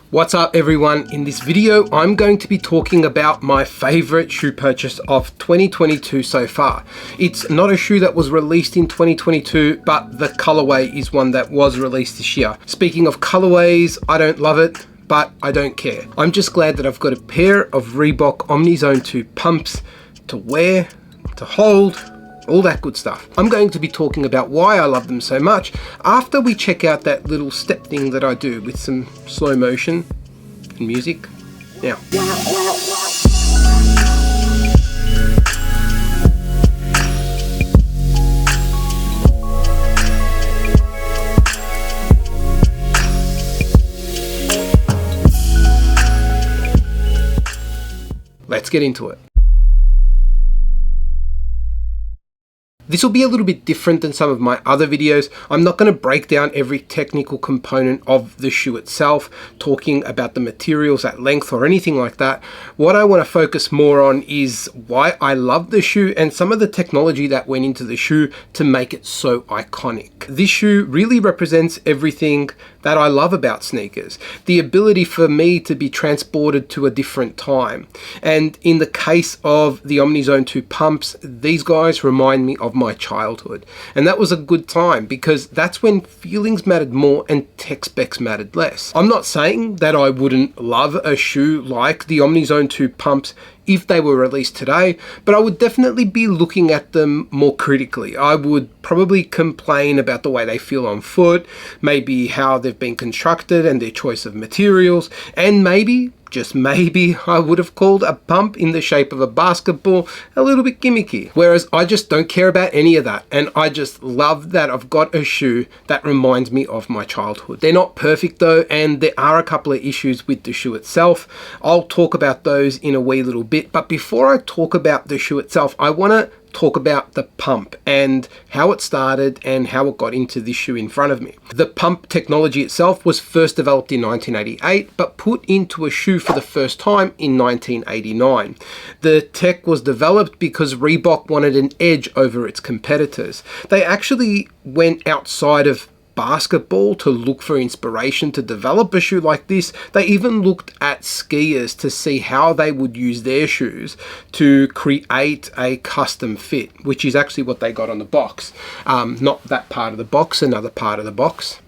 What's up everyone? In this video I'm going to be talking about my favorite shoe purchase of 2022 so far. It's not a shoe that was released in 2022, but the colorway is one that was released this year. Speaking of colorways, I don't love it, but I don't care. I'm just glad that I've got a pair of Reebok Omni Zone 2 pumps to wear, to hold, all that good stuff. I'm going to be talking about why I love them so much after we check out that little step thing that I do with some slow motion and music. Now. Let's get into it. This will be a little bit different than some of my other videos. I'm not going to break down every technical component of the shoe itself, talking about the materials at length or anything like that. What I want to focus more on is why I love the shoe and some of the technology that went into the shoe to make it so iconic. This shoe really represents everything that I love about sneakers. The ability for me to be transported to a different time. And in the case of the Omni Zone 2 pumps, these guys remind me of my childhood. And that was a good time because that's when feelings mattered more and tech specs mattered less. I'm not saying that I wouldn't love a shoe like the Omni Zone 2 pumps if they were released today, but I would definitely be looking at them more critically. I would probably complain about the way they feel on foot, maybe how they've been constructed and their choice of materials, and maybe, just maybe, I would have called a pump in the shape of a basketball a little bit gimmicky. Whereas I just don't care about any of that, and I just love that I've got a shoe that reminds me of my childhood. They're not perfect though, and there are a couple of issues with the shoe itself. I'll talk about those in a wee little bit, but before I talk about the shoe itself, I want to talk about the pump and how it started and how it got into this shoe in front of me. The pump technology itself was first developed in 1988, but put into a shoe for the first time in 1989. The tech was developed because Reebok wanted an edge over its competitors. They actually went outside of basketball to look for inspiration to develop a shoe like this. They even looked at skiers to see how they would use their shoes to create a custom fit, which is actually what they got on the box. Not that part of the box, another part of the box.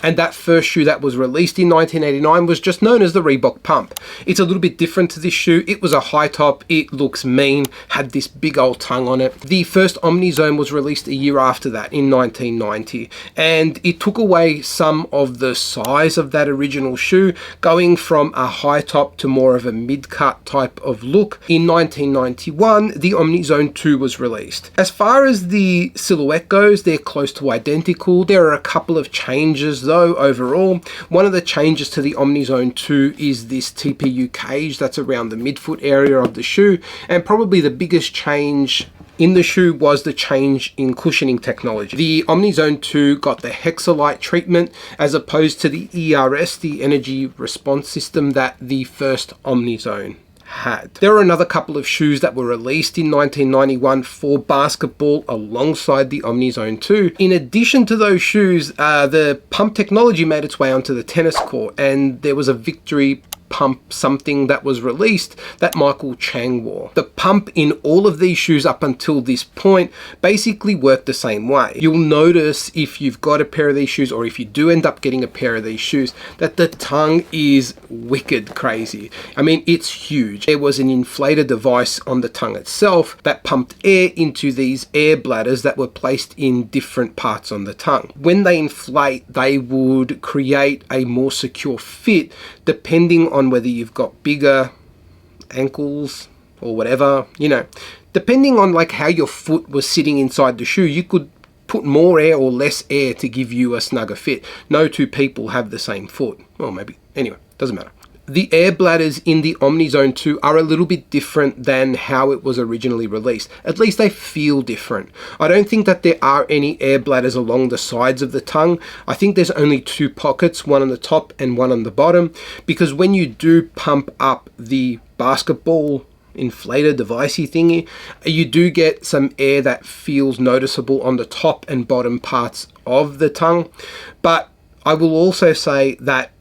And that first shoe that was released in 1989 was just known as the Reebok Pump. It's a little bit different to this shoe. It was a high top, it looks mean, had this big old tongue on it. The first Omni Zone was released a year after that in 1990, and it took away some of the size of that original shoe, going from a high top to more of a mid-cut type of look. In 1991, the Omni Zone 2 was released. As far as the silhouette goes, they're close to identical. There are a couple of changes though overall. One of the changes to the Omni Zone 2 is this TPU cage that's around the midfoot area of the shoe, and probably the biggest change in the shoe was the change in cushioning technology. The Omni Zone 2 got the Hexalite treatment as opposed to the ERS, the energy response system that the first Omni Zone had. There are another couple of shoes that were released in 1991 for basketball alongside the Omni Zone 2. In addition to those shoes, the pump technology made its way onto the tennis court, and there was a Victory Pump something that was released that Michael Chang wore. The pump in all of these shoes up until this point basically worked the same way. You'll notice if you've got a pair of these shoes, or if you do end up getting a pair of these shoes, that the tongue is wicked crazy. I mean, it's huge. There was an inflator device on the tongue itself that pumped air into these air bladders that were placed in different parts on the tongue. When they inflate, they would create a more secure fit depending on whether you've got bigger ankles or whatever, you know. Depending on like how your foot was sitting inside the shoe, you could put more air or less air to give you a snugger fit. No two people have the same foot. Well, maybe. Anyway, doesn't matter. The air bladders in the Omni Zone 2 are a little bit different than how it was originally released. At least they feel different. I don't think that there are any air bladders along the sides of the tongue. I think there's only two pockets, one on the top and one on the bottom, because when you do pump up the basketball inflator devicey thingy. You do get some air that feels noticeable on the top and bottom parts of the tongue, but I will also say that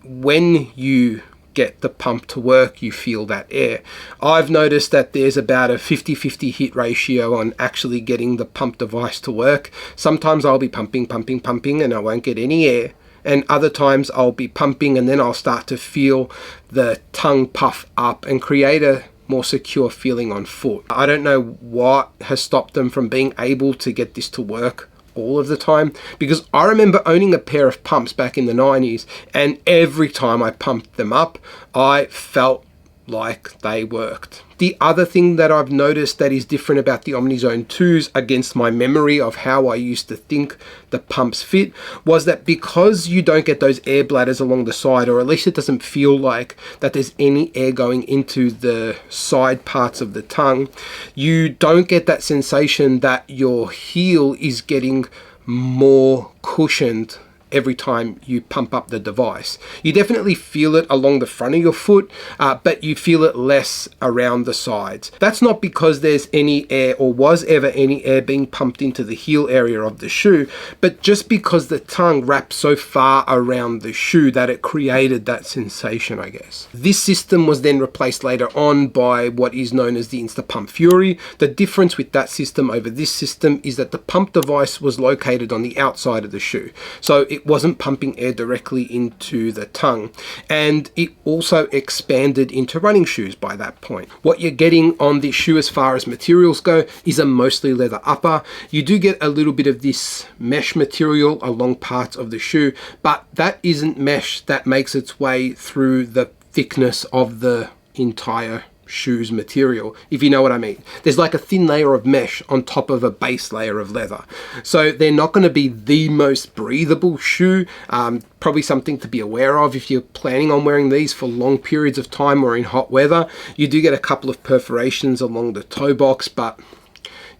when you get the pump to work, you feel that air. I've noticed that there's about a 50-50 hit ratio on actually getting the pump device to work. Sometimes I'll be pumping and I won't get any air, and other times I'll be pumping and then I'll start to feel the tongue puff up and create a more secure feeling on foot. I don't know what has stopped them from being able to get this to work all of the time, because I remember owning a pair of pumps back in the 90s, and every time I pumped them up, I felt like they worked. The other thing that I've noticed that is different about the Omnizone 2s against my memory of how I used to think the pumps fit was that because you don't get those air bladders along the side, or at least it doesn't feel like that there's any air going into the side parts of the tongue, you don't get that sensation that your heel is getting more cushioned every time you pump up the device. You definitely feel it along the front of your foot, but you feel it less around the sides. That's not because there's any air or was ever any air being pumped into the heel area of the shoe, but just because the tongue wraps so far around the shoe that it created that sensation, I guess. This system was then replaced later on by what is known as the Insta Pump Fury. The difference with that system over this system is that the pump device was located on the outside of the shoe, so it wasn't pumping air directly into the tongue, and it also expanded into running shoes by that point. What you're getting on this shoe as far as materials go is a mostly leather upper. You do get a little bit of this mesh material along parts of the shoe, but that isn't mesh that makes its way through the thickness of the entire shoes material, if you know what I mean. There's like a thin layer of mesh on top of a base layer of leather, so they're not going to be the most breathable shoe. Probably something to be aware of if you're planning on wearing these for long periods of time or in hot weather. You do get a couple of perforations along the toe box, but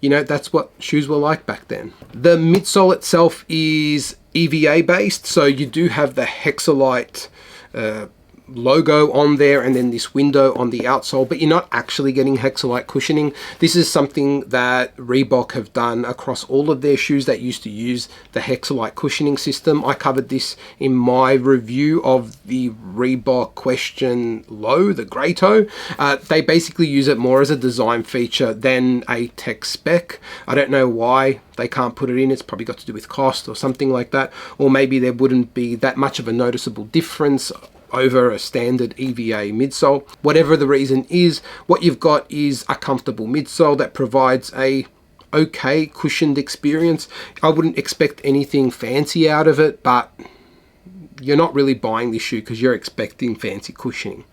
you know, that's what shoes were like back then. The midsole itself is EVA based, so you do have the Hexalite logo on there and then this window on the outsole, but you're not actually getting Hexalite cushioning. This is something that Reebok have done across all of their shoes that used to use the Hexalite cushioning system. I covered this in my review of the Reebok Question Low, the grey toe. They basically use it more as a design feature than a tech spec. I don't know why they can't put it in. It's probably got to do with cost or something like that, or maybe there wouldn't be that much of a noticeable difference over a standard EVA midsole. Whatever the reason is, what you've got is a comfortable midsole that provides a okay cushioned experience. I wouldn't expect anything fancy out of it, but you're not really buying this shoe because you're expecting fancy cushioning.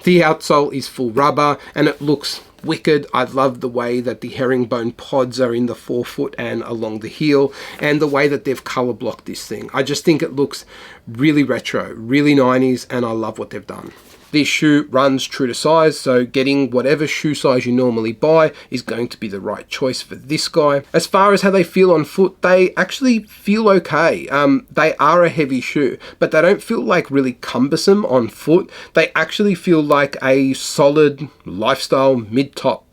The outsole is full rubber and it looks wicked. I love the way that the herringbone pods are in the forefoot and along the heel, and the way that they've color blocked this thing. I just think it looks really retro, really 90s, and I love what they've done. This shoe runs true to size, so getting whatever shoe size you normally buy is going to be the right choice for this guy. As far as how they feel on foot, they actually feel okay. They are a heavy shoe, but they don't feel like really cumbersome on foot. They actually feel like a solid lifestyle mid-top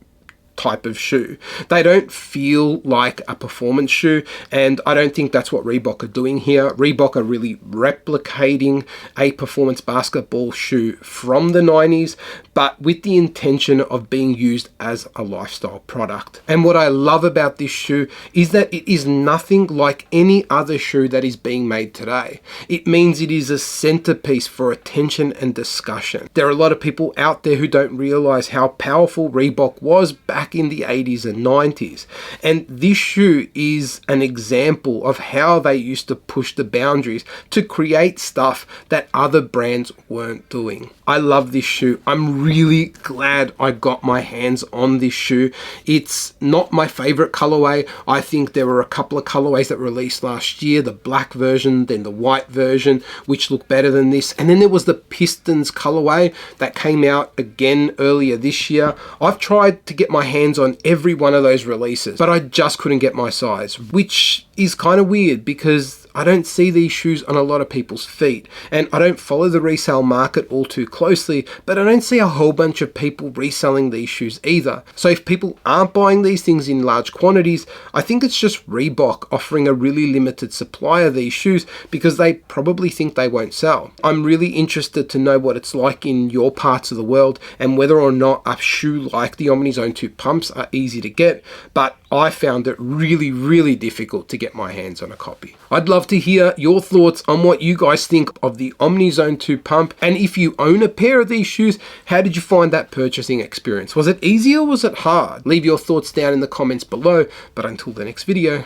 type of shoe. They don't feel like a performance shoe, and I don't think that's what Reebok are doing here. Reebok are really replicating a performance basketball shoe from the 90s, but with the intention of being used as a lifestyle product. And what I love about this shoe is that it is nothing like any other shoe that is being made today. It means it is a centerpiece for attention and discussion. There are a lot of people out there who don't realize how powerful Reebok was back in the 80s and 90s, and this shoe is an example of how they used to push the boundaries to create stuff that other brands weren't doing. I love this shoe. I'm really glad I got my hands on this shoe. It's not my favorite colorway. I think there were a couple of colorways that released last year, the black version, then the white version, which look better than this, and then there was the Pistons colorway that came out again earlier this year. I've tried to get my hands on every one of those releases, but I just couldn't get my size, which is kind of weird because I don't see these shoes on a lot of people's feet, and I don't follow the resale market all too closely, but I don't see a whole bunch of people reselling these shoes either. So if people aren't buying these things in large quantities, I think it's just Reebok offering a really limited supply of these shoes because they probably think they won't sell. I'm really interested to know what it's like in your parts of the world and whether or not a shoe like the Omni Zone 2 pumps are easy to get, but I found it really difficult to get my hands on a copy. I'd love to hear your thoughts on what you guys think of the Omni Zone 2 pump, and if you own a pair of these shoes, how did you find that purchasing experience? Was it easy or was it hard? Leave your thoughts down in the comments below, but until the next video,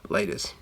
laters.